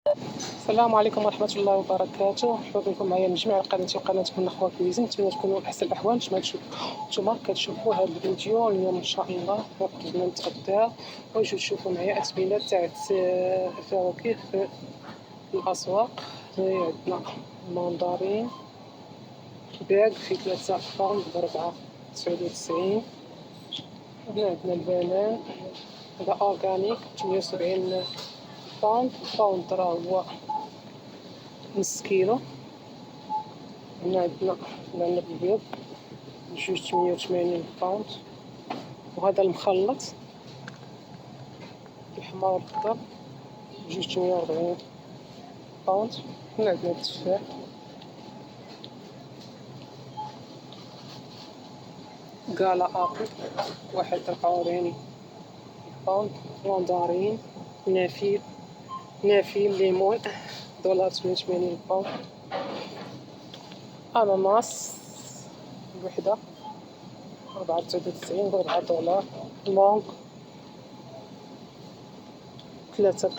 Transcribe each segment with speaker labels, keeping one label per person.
Speaker 1: السلام عليكم ورحمة الله وبركاته، مرحبا بكم معايا من جميع قناتي وقناتكم الأخوة كويزين. نتمنى تكونوا بأحسن الأحوال. نتوما كتشوفوا هاد الفيديو اليوم إن شاء الله خرجنا نتغداو وجيو تشوفوا معايا أثمنة تاع الفواكه في الأسواق. عندنا المندرين باك في 3 فاون ب4.99. عندنا البنان هذا أورغانيك 78 باوند. الباوند راه هو نص كيلو. عندنا العنب البيض 280 باوند. وهذا المخلط الحمار والخضر 240 باوند. عندنا التفاح كالا ابل 41 باوند. مندرين نافي ليمون $88 باوند. أناناس الوحدة 4.99 $4. المانغ 3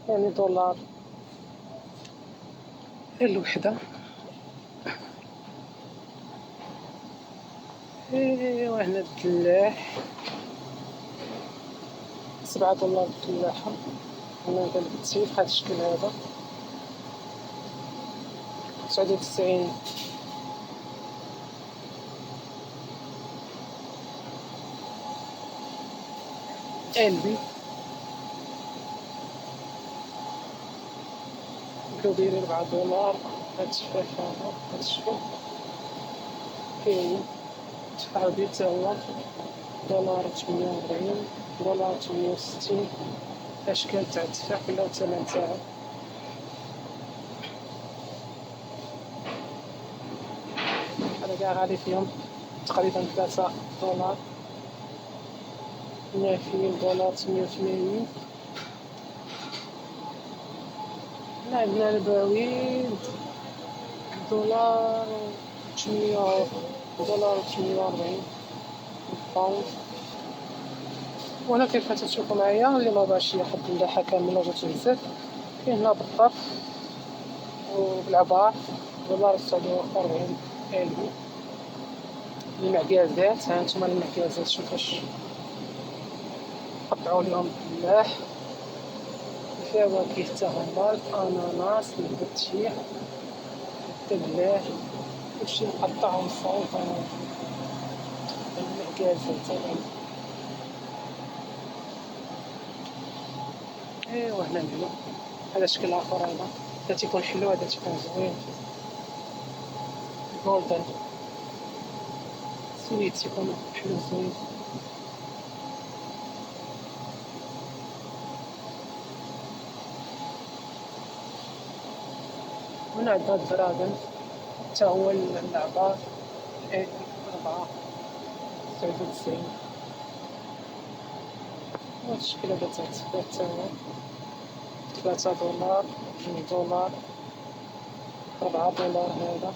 Speaker 1: يعني $1 الوحدة. وهنا الدلاح $7 الدلاحة. هنا هذا البتيف هذا الشكل هذا 99. علبي بداو دايرين $4. هاد التفاح هاد الشكل كاين تفاح بيض تا هو $48 $68. الأشكال تاع التفاح ولا الثمن تاعو. هذا كاع غالي فيهم تقريبا $3. نافين $1.88. عندنا الباوين $1.48 باوند. وهنا كيف تشوفوا معايا اللي ما باغاش ياخد اللحة كاملة وجات بزاف كاين هنا بالطرف وبالعبار $1.49 علبي. المعكازات ها انتما المعكازات شوفوا واش قطعوا لهم بالملاح. الفواكه تا هما الاناناس البطيخ التفاح كلشي مقطع ومصاوب. المعكازات ايوا هنا منو هذا شكل اخر. هذا تيكون حلو هذا تيكون زوين جولدن سويت تيكون حلو زوين. هنا عندنا الدراجون حتى هو اللعبة 4.99. هاد الشكل هذا تاع التفاح تا هو $3 $2 $4 هذا.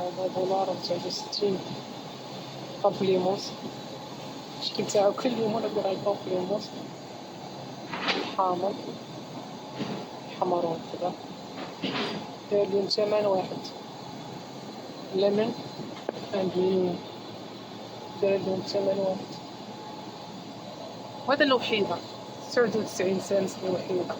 Speaker 1: هذا $1.69. بابليموس الشكل تاعو كالليمون هذا البابليموس الحامض الحمر والخضر دايرين ثمن واحد. ليمون اند ليمون دايرين ثمن واحد. وهذا الوحيدة 99 سنت الوحيدة.